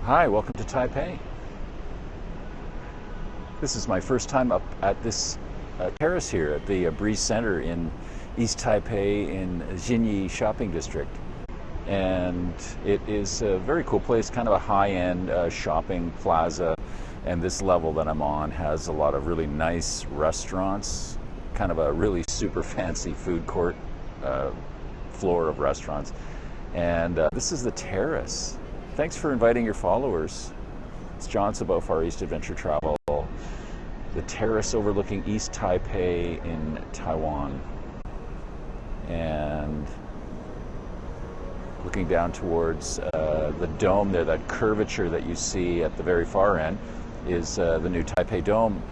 Hi, welcome to Taipei. This is my first time up at this terrace here at the Breeze Center in East Taipei in Xinyi Shopping District. And it is a very cool place, kind of a high-end shopping plaza. And this level that I'm on has a lot of really nice restaurants, kind of a really super fancy food court floor of restaurants. And this is the Terrace. Thanks for inviting your followers. It's John about FarEastAdvTravl. The Terrace overlooking East Taipei in Taiwan. And looking down towards the dome there, that curvature that you see at the very far end is the new Taipei Dome.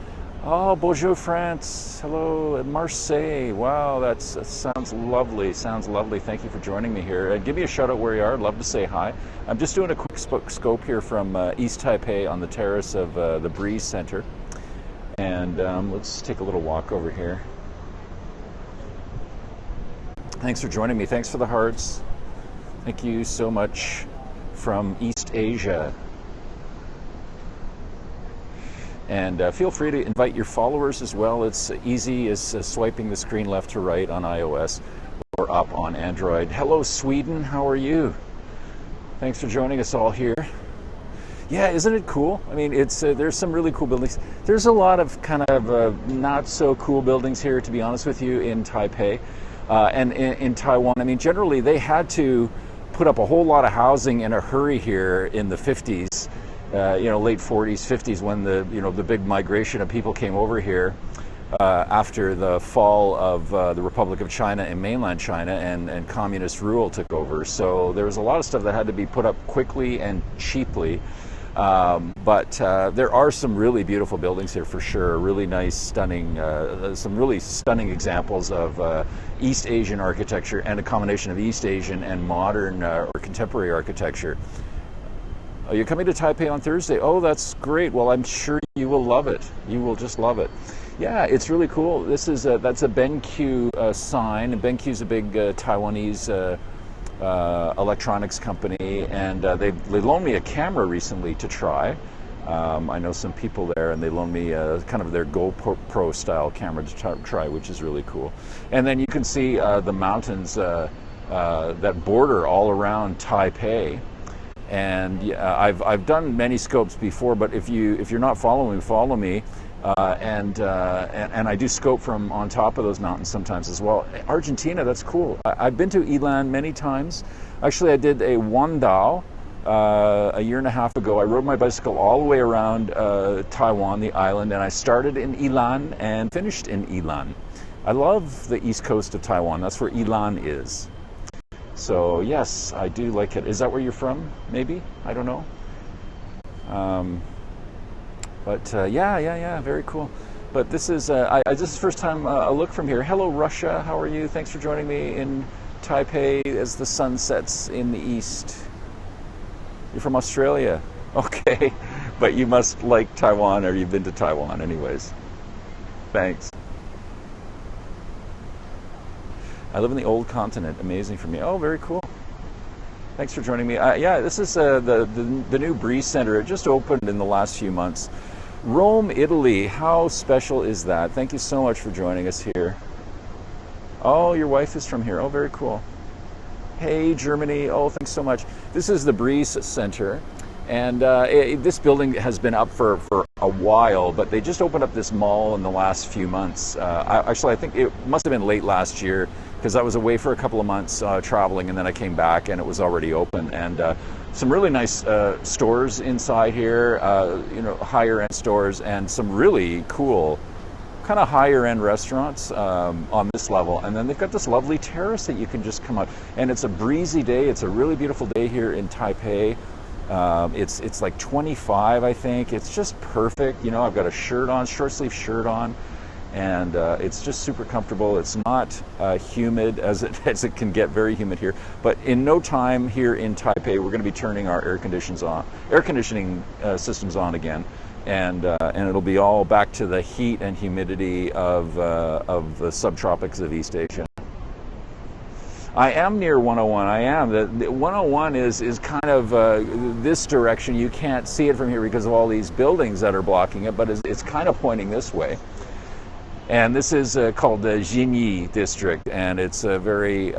Oh, bonjour France. Hello, Marseille. Wow, that sounds lovely. Sounds lovely. Thank you for joining me here. Give me a shout out where you are. I'd love to say hi. I'm just doing a quick scope here from East Taipei on the terrace of the Breeze Center. And let's take a little walk over here. Thanks for joining me. Thanks for the hearts. Thank you so much from East Asia. And feel free to invite your followers as well. It's easy as swiping the screen left to right on iOS or up on Android. Hello, Sweden. How are you? Thanks for joining us all here. Yeah, isn't it cool? I mean, it's there's some really cool buildings. There's a lot of kind of not so cool buildings here, to be honest with you, in Taipei and in Taiwan. I mean, generally they had to put up a whole lot of housing in a hurry here in the 50s. Late 40s, 50s, when the big migration of people came over here after the fall of the Republic of China and mainland China and communist rule took over. So there was a lot of stuff that had to be put up quickly and cheaply. But there are some really beautiful buildings here for sure. Really nice, stunning, some really stunning examples of East Asian architecture and a combination of East Asian and modern or contemporary architecture. Are you coming to Taipei on Thursday? Oh, that's great. Well, I'm sure you will love it. You will just love it. Yeah, it's really cool. This is that's a BenQ sign. BenQ is a big Taiwanese electronics company, and they loaned me a camera recently to try. I know some people there, and they loaned me kind of their GoPro style camera to try, which is really cool. And then you can see the mountains that border all around Taipei. And yeah, I've done many scopes before, but if you're not following, follow me. And I do scope from on top of those mountains sometimes as well. Argentina, that's cool. I've been to Ilan many times. Actually, I did a Wandao a year and a half ago. I rode my bicycle all the way around Taiwan, the island, and I started in Ilan and finished in Ilan. I love the east coast of Taiwan. That's where Ilan is. So yes, I do like it. Is that where you're from? Maybe? I don't know. Yeah, very cool. But this is this is the first time a look from here. Hello, Russia. How are you? Thanks for joining me in Taipei as the sun sets in the east. You're from Australia. Okay, but you must like Taiwan, or you've been to Taiwan anyways. Thanks. I live in the old continent. Amazing for me. Oh, very cool. Thanks for joining me. Yeah, this is the new Breeze Center. It just opened in the last few months. Rome, Italy. How special is that? Thank you so much for joining us here. Oh, your wife is from here. Oh, very cool. Hey, Germany. Oh, thanks so much. This is the Breeze Center. And this building has been up for a while, but they just opened up this mall in the last few months. Actually, I think it must have been late last year, because I was away for a couple of months traveling, and then I came back and it was already open. And some really nice stores inside here, higher end stores, and some really cool kind of higher end restaurants on this level. And then they've got this lovely terrace that you can just come out. And it's a breezy day. It's a really beautiful day here in Taipei. It's like 25, I think. It's just perfect. I've got a shirt on, short sleeve shirt on, and it's just super comfortable. It's not humid as it can get very humid here. But in no time here in Taipei, we're going to be turning our air conditioning systems on again, and it'll be all back to the heat and humidity of the subtropics of East Asia. I am near 101. I am. The 101 is kind of this direction. You can't see it from here because of all these buildings that are blocking it, but it's kind of pointing this way. And this is called the Jinyi district, and it's a very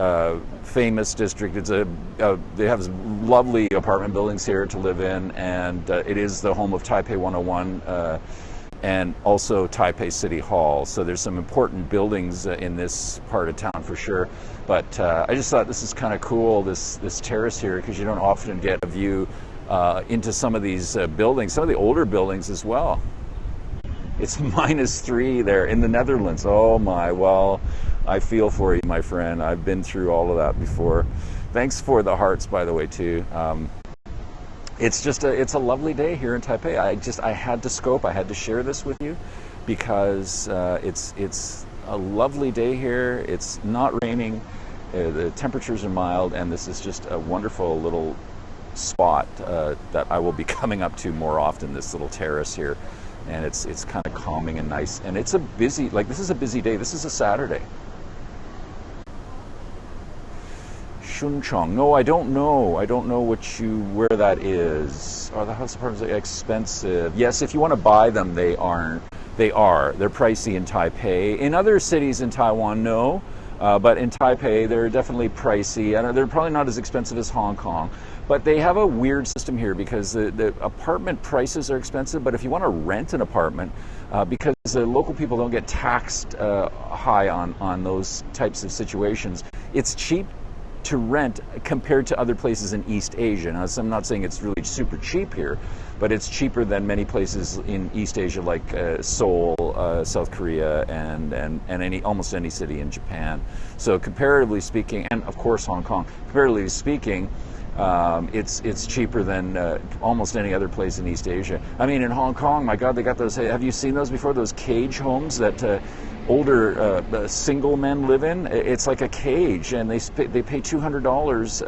famous district. They have lovely apartment buildings here to live in, and it is the home of Taipei 101 and also Taipei City Hall. So there's some important buildings in this part of town for sure. But I just thought this is kind of cool, this terrace here, because you don't often get a view into some of these buildings, some of the older buildings as well. It's -3 there in the Netherlands. Oh my, well, I feel for you, my friend. I've been through all of that before. Thanks for the hearts, by the way, too. It's a lovely day here in Taipei. I had to scope. I had to share this with you because it's a lovely day here. It's not raining. The temperatures are mild, and this is just a wonderful little spot that I will be coming up to more often. This little terrace here. And it's kind of calming and nice, and it's a busy, this is a busy day. This is a Saturday. Shunchong. No, I don't know. I don't know where that is. Are the house apartments expensive? Yes, if you want to buy them, they are. They're pricey in Taipei. In other cities in Taiwan, no. But in Taipei, they're definitely pricey, and they're probably not as expensive as Hong Kong. But they have a weird system here because the apartment prices are expensive, but if you want to rent an apartment, because the local people don't get taxed high on those types of situations, it's cheap to rent compared to other places in East Asia. Now, I'm not saying it's really super cheap here, but it's cheaper than many places in East Asia like Seoul, South Korea, and almost any city in Japan. So comparatively speaking, and of course Hong Kong, comparatively speaking, it's cheaper than almost any other place in East Asia. I mean, in Hong Kong, my God, they got those. Have you seen those before? Those cage homes that older single men live in. It's like a cage, and they pay $200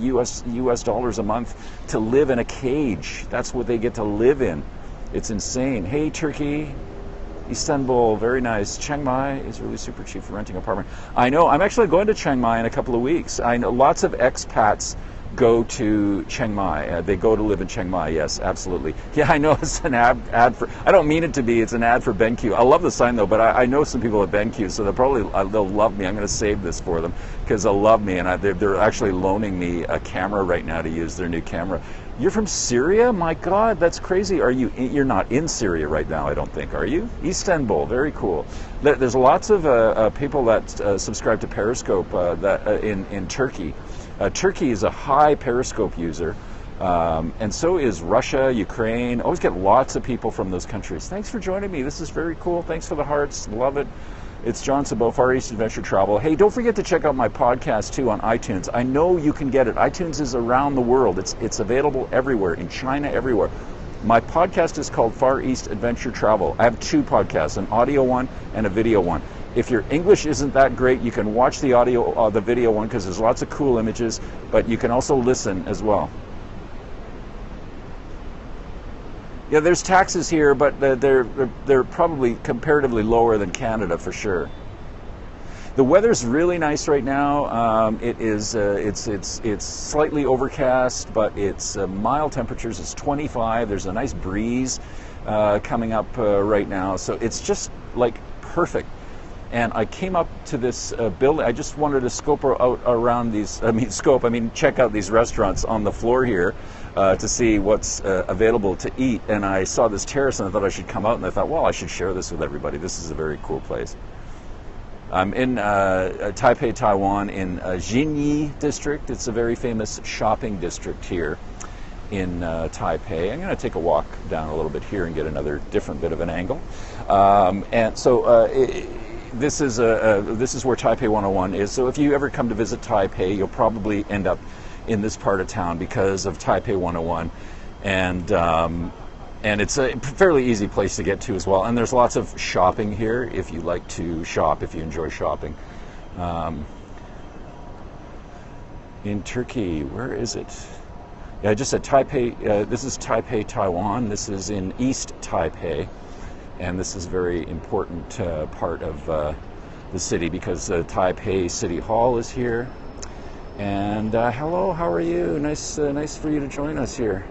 US dollars a month to live in a cage. That's what they get to live in. It's insane. Hey, Turkey. Istanbul, very nice. Chiang Mai is really super cheap for renting an apartment. I know. I'm actually going to Chiang Mai in a couple of weeks. I know lots of expats go to Chiang Mai. They go to live in Chiang Mai. Yes, absolutely. Yeah, I know it's an ad for. I don't mean it to be. It's an ad for BenQ. I love the sign though, but I know some people at BenQ, so they'll love me. I'm going to save this for them because they'll love me, and they're actually loaning me a camera right now to use their new camera. You're from Syria? My God, that's crazy. You're not in Syria right now, I don't think, are you? Istanbul, very cool. There's lots of people that subscribe to Periscope in Turkey. Turkey is a high Periscope user, and so is Russia, Ukraine. Always get lots of people from those countries. Thanks for joining me. This is very cool. Thanks for the hearts. Love it. It's John Sabot, Far East Adventure Travel. Hey, don't forget to check out my podcast, too, on iTunes. I know you can get it. iTunes is around the world. It's available everywhere, in China, everywhere. My podcast is called Far East Adventure Travel. I have 2 podcasts, an audio one and a video one. If your English isn't that great, you can watch the the video one because there's lots of cool images, but you can also listen as well. Yeah, there's taxes here, but they're probably comparatively lower than Canada for sure. The weather's really nice right now. It's slightly overcast, but it's mild temperatures. It's 25. There's a nice breeze coming up right now, so it's just like perfect. And I came up to this building. I just wanted to scope out around these. Check out these restaurants on the floor here to see what's available to eat. And I saw this terrace, and I thought I should come out. And I thought, well, I should share this with everybody. This is a very cool place. I'm in Taipei, Taiwan, in Jinyi district. It's a very famous shopping district here in Taipei. I'm going to take a walk down a little bit here and get another different bit of an angle. This is where Taipei 101 is. So if you ever come to visit Taipei, you'll probably end up in this part of town because of Taipei 101, and it's a fairly easy place to get to as well. And there's lots of shopping here if you like to shop, if you enjoy shopping. In Turkey, where is it? Yeah, I just said Taipei. This is Taipei, Taiwan. This is in East Taipei. And this is a very important part of the city because Taipei City Hall is here. And hello, how are you? Nice for you to join us here.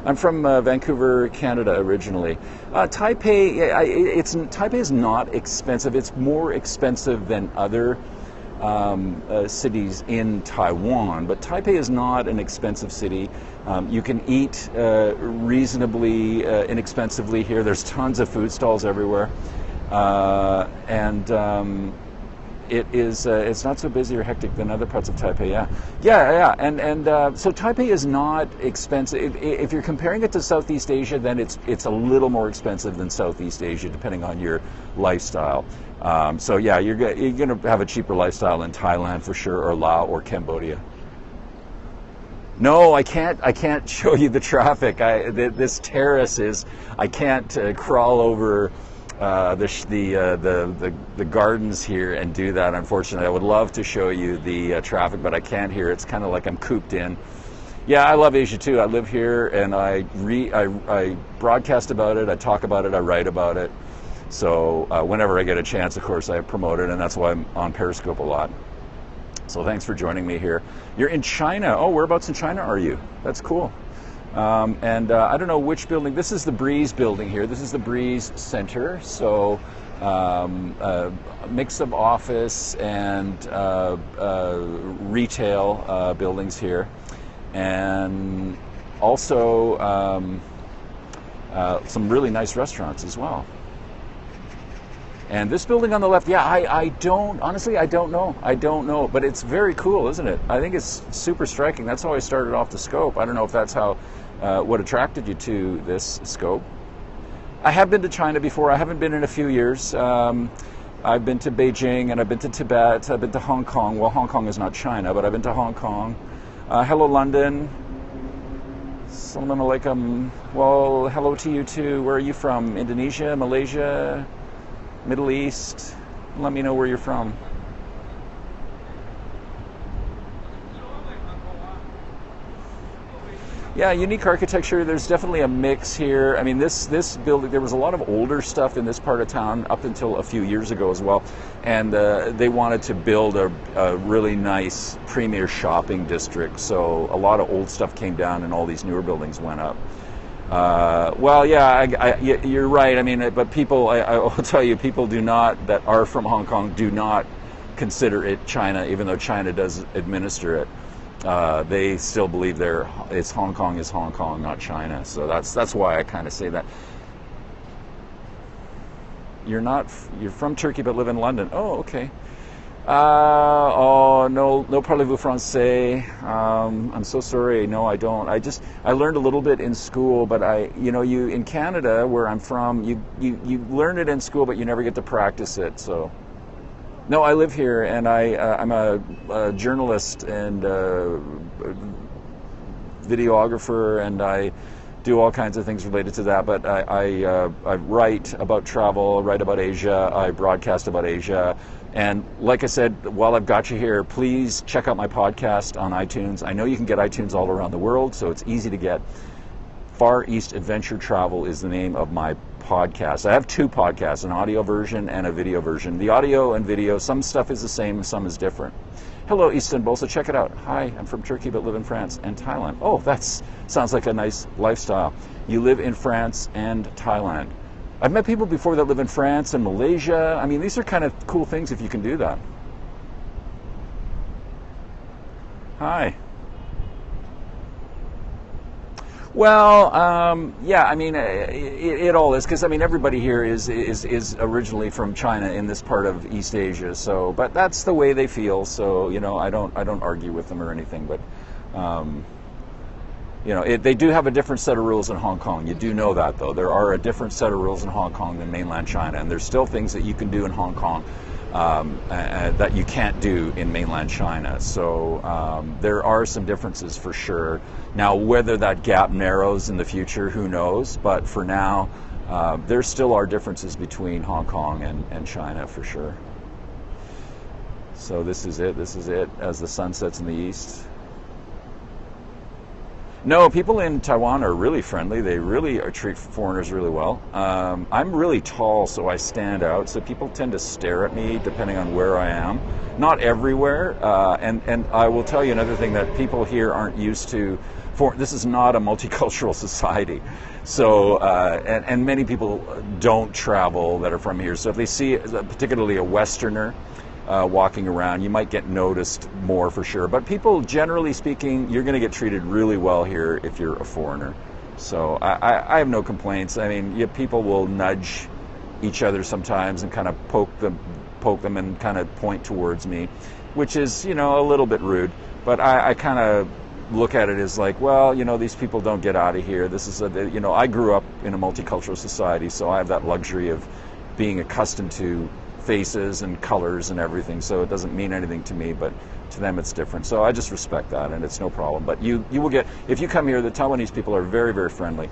I'm from Vancouver, Canada, originally. Taipei is not expensive. It's more expensive than other cities in Taiwan, but Taipei is not an expensive city. You can eat reasonably inexpensively here. There's tons of food stalls everywhere, and it's not so busy or hectic than other parts of Taipei. Yeah. And so Taipei is not expensive. If you're comparing it to Southeast Asia, then it's a little more expensive than Southeast Asia, depending on your lifestyle. So yeah, you're going to have a cheaper lifestyle in Thailand for sure, or Laos, or Cambodia. No, I can't show you the traffic. This terrace is. I can't crawl over the gardens here and do that. Unfortunately, I would love to show you the traffic, but I can't here. It's kind of like I'm cooped in. Yeah, I love Asia too. I live here, and I broadcast about it. I talk about it. I write about it. So whenever I get a chance, of course, I promote it, and that's why I'm on Periscope a lot. So thanks for joining me here. You're in China. Oh, whereabouts in China are you? That's cool. And I don't know which building. This is the Breeze building here. This is the Breeze Center. So a mix of office and retail buildings here. And also some really nice restaurants as well. And this building on the left, yeah, I don't know, but it's very cool, isn't it? I think it's super striking. That's how I started off the scope. I don't know if that's how, what attracted you to this scope. I have been to China before. I haven't been in a few years. I've been to Beijing, and I've been to Tibet. I've been to Hong Kong. Well, Hong Kong is not China, but I've been to Hong Kong. Hello, London. Assalamu alaikum. Well, hello to you too. Where are you from? Indonesia, Malaysia? Middle East? Let me know where you're from. Yeah, unique architecture. There's definitely a mix here. I mean, this building, there was a lot of older stuff in this part of town up until a few years ago as well. And they wanted to build a really nice premier shopping district. So a lot of old stuff came down and all these newer buildings went up. Well, yeah, you're right. I mean, but people, I will tell you, people that are from Hong Kong do not consider it China, even though China does administer it. They still believe it's Hong Kong is Hong Kong, not China. So that's why I kind of say that. You're from Turkey but live in London. Oh, okay. No parlez-vous français? I'm so sorry. No, I don't. I learned a little bit in school, but you in Canada, where I'm from, you learn it in school, but you never get to practice it. So, no, I live here, and I'm a journalist and videographer, and I do all kinds of things related to that. But I write about travel, write about Asia, I broadcast about Asia. And like I said, while I've got you here, please check out my podcast on iTunes. I know you can get iTunes all around the world, so it's easy to get. FarEastAdvTravl is the name of my podcast. I have two podcasts, an audio version and a video version. The audio and video, some stuff is the same, some is different. Hello, Istanbul, so check it out. Hi, I'm from Turkey but live in France and Thailand. Oh, that sounds like a nice lifestyle. You live in France and Thailand. I've met people before that live in France and Malaysia. I mean, these are kind of cool things if you can do that. Hi. Well, yeah, I mean, it all is, because I mean, everybody here is originally from China in this part of East Asia. So, but that's the way they feel. So, I don't argue with them or anything. But, they do have a different set of rules in Hong Kong. You do know that, though. There are a different set of rules in Hong Kong than mainland China, and there's still things that you can do in Hong Kong that you can't do in mainland China. So there are some differences for sure. Now, whether that gap narrows in the future, who knows? But for now, there still are differences between Hong Kong and China for sure. So this is it as the sun sets in the east. No, people in Taiwan are really friendly. They really treat foreigners really well. I'm really tall, so I stand out. So people tend to stare at me depending on where I am. Not everywhere. And I will tell you another thing that people here aren't used to. This is not a multicultural society. So, and many people don't travel that are from here. So if they see particularly a Westerner, walking around, you might get noticed more for sure. But people, generally speaking, you're going to get treated really well here if you're a foreigner. So I have no complaints. I mean, people will nudge each other sometimes and kind of poke them and kind of point towards me, which is, a little bit rude. But I kind of look at it as like, well, these people don't get out of here. This is I grew up in a multicultural society, so I have that luxury of being accustomed to faces and colors and everything, so it doesn't mean anything to me, but to them it's different. So I just respect that, and it's no problem. But you will get, if you come here, the Taiwanese people are very, very friendly.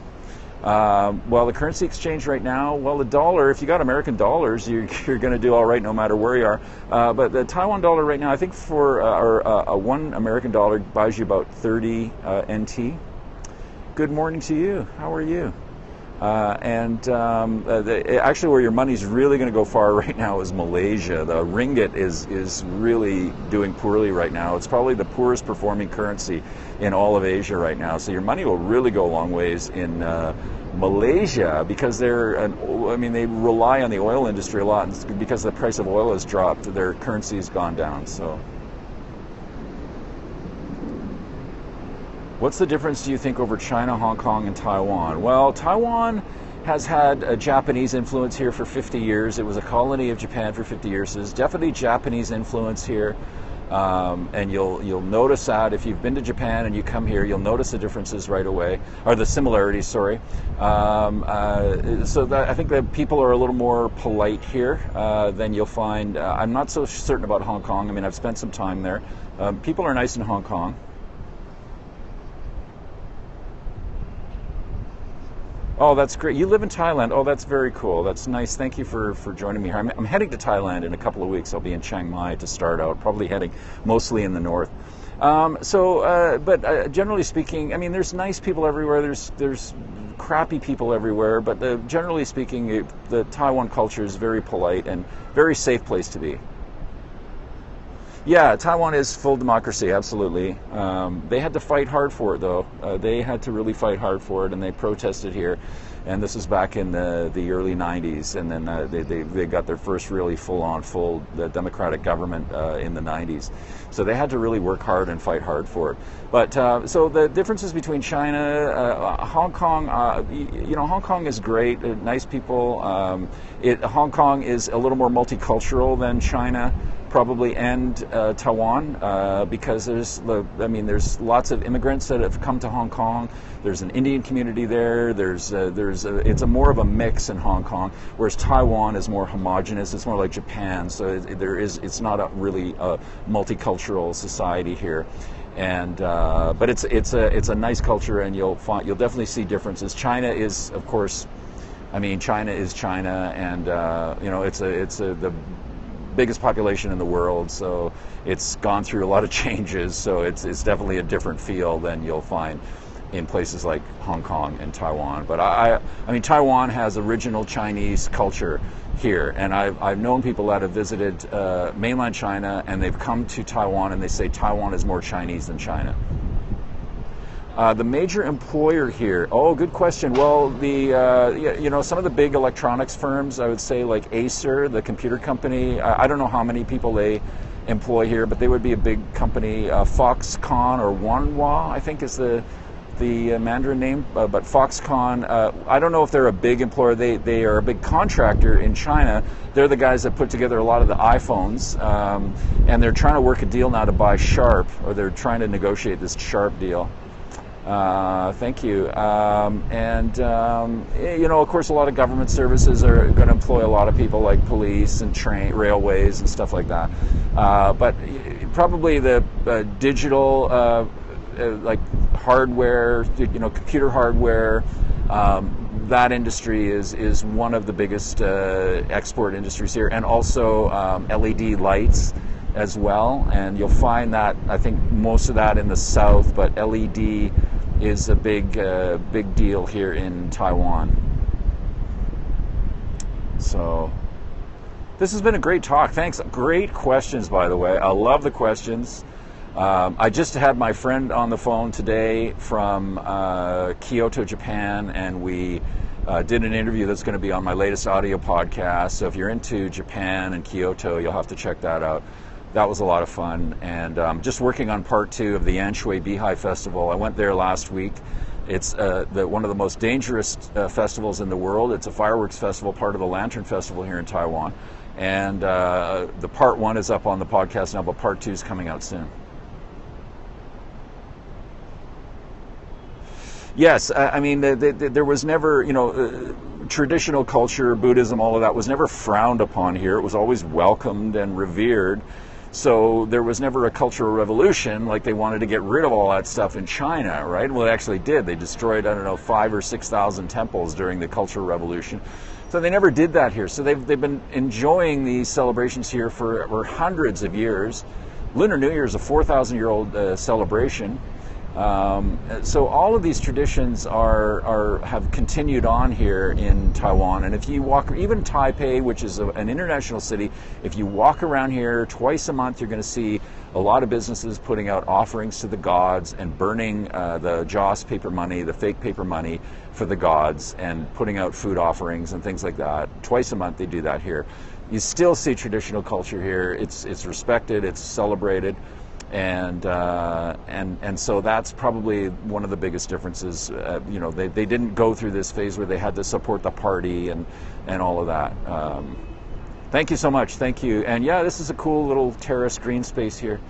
Well, the currency exchange right now, well, the dollar, if you got American dollars, you're going to do all right no matter where you are. But the Taiwan dollar right now, I think for a one American dollar buys you about 30 NT. Good morning to you. How are you? Actually, where your money's really going to go far right now is Malaysia. The ringgit is really doing poorly right now. It's probably the poorest performing currency in all of Asia right now. So your money will really go a long ways in Malaysia because they rely on the oil industry a lot. And because the price of oil has dropped, their currency has gone down. So. What's the difference, do you think, over China, Hong Kong, and Taiwan? Well, Taiwan has had a Japanese influence here for 50 years. It was a colony of Japan for 50 years. So there's definitely Japanese influence here. And you'll notice that if you've been to Japan and you come here, you'll notice the differences right away, or the similarities, sorry. I think that people are a little more polite here than you'll find. I'm not so certain about Hong Kong. I mean, I've spent some time there. People are nice in Hong Kong. Oh, that's great. You live in Thailand. Oh, that's very cool. That's nice. Thank you for joining me here. I'm heading to Thailand in a couple of weeks. I'll be in Chiang Mai to start out, probably heading mostly in the north. But generally speaking, I mean, there's nice people everywhere. There's crappy people everywhere. But generally speaking, the Taiwan culture is very polite and very safe place to be. Yeah, Taiwan is full democracy, absolutely. They had to fight hard for it, though. They had to really fight hard for it, and they protested here. And this was back in the early 90s, and then they got their first really full democratic government in the 90s. So they had to really work hard and fight hard for it. But so the differences between China, Hong Kong, Hong Kong is great, nice people. Hong Kong is a little more multicultural than China, probably, and Taiwan, because there's lots of immigrants that have come to Hong Kong. There's an Indian community there. It's more of a mix in Hong Kong, whereas Taiwan is more homogenous. It's more like Japan, so it's not really a multicultural society here. And but it's a nice culture, and you'll definitely see differences. China is, of course, China is China, and it's the biggest population in the world, so it's gone through a lot of changes. So it's definitely a different feel than you'll find in places like Hong Kong and Taiwan. But I mean, Taiwan has original Chinese culture here, and I've known people that have visited mainland China, and they've come to Taiwan, and they say Taiwan is more Chinese than China. The major employer here. Oh, good question. Well, some of the big electronics firms, I would say, like Acer, the computer company. I don't know how many people they employ here, but they would be a big company. Foxconn or Wanhua, I think, is the Mandarin name. But Foxconn, I don't know if they're a big employer. They are a big contractor in China. They're the guys that put together a lot of the iPhones, and they're trying to work a deal now to buy Sharp, or they're trying to negotiate this Sharp deal. Thank you. Of course, a lot of government services are going to employ a lot of people, like police and railways and stuff like that. But probably the digital, like hardware, computer hardware, that industry is one of the biggest export industries here, and also LED lights as well. And you'll find that, I think, most of that in the south, but LED is a big deal here in Taiwan. So this has been a great talk. Thanks. Great questions, by the way. I love the questions. I just had my friend on the phone today from Kyoto, Japan, and we did an interview that's going to be on my latest audio podcast. So if you're into Japan and Kyoto, you'll have to check that out. That was a lot of fun. And just working on part 2 of the Anshui Beehive Festival. I went there last week. It's one of the most dangerous festivals in the world. It's a fireworks festival, part of the Lantern Festival here in Taiwan. And the part 1 is up on the podcast now, but part 2 is coming out soon. Yes, I mean, there was never, traditional culture, Buddhism, all of that was never frowned upon here. It was always welcomed and revered. So there was never a cultural revolution like they wanted to get rid of all that stuff in China, right? Well, they actually did. They destroyed, 5,000 or 6,000 temples during the Cultural Revolution. So they never did that here. So they've been enjoying these celebrations here for hundreds of years. Lunar New Year is a 4,000-year-old celebration. So all of these traditions have continued on here in Taiwan. And if you walk, even Taipei, which is an international city, if you walk around here twice a month, you're going to see a lot of businesses putting out offerings to the gods and burning the Joss paper money, the fake paper money for the gods, and putting out food offerings and things like that. Twice a month they do that here. You still see traditional culture here. It's respected, it's celebrated. And so that's probably one of the biggest differences. They didn't go through this phase where they had to support the party and all of that. Thank you so much. Thank you. And yeah, this is a cool little terrace green space here.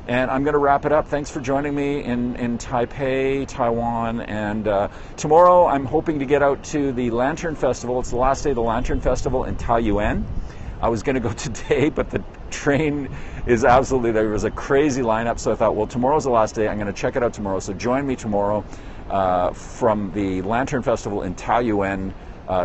And I'm going to wrap it up. Thanks for joining me in Taipei, Taiwan. And tomorrow I'm hoping to get out to the Lantern Festival. It's the last day of the Lantern Festival in Taiyuan. I was going to go today, but the train is absolutely, there was a crazy lineup, so I thought, well, tomorrow's the last day. I'm going to check it out tomorrow. So join me tomorrow from the Lantern Festival in Taiyuan,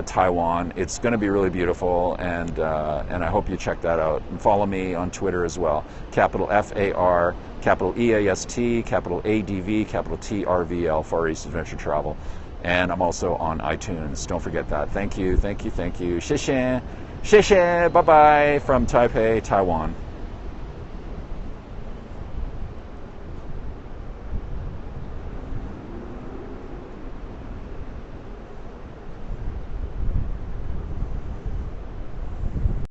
Taiwan. It's going to be really beautiful, and I hope you check that out. And follow me on Twitter as well. Capital FAR, capital EAST, capital ADV, capital TRVL, Far East Adventure Travel. And I'm also on iTunes. Don't forget that. Thank you, thank you, thank you. 谢谢. 谢谢, bye-bye from Taipei, Taiwan.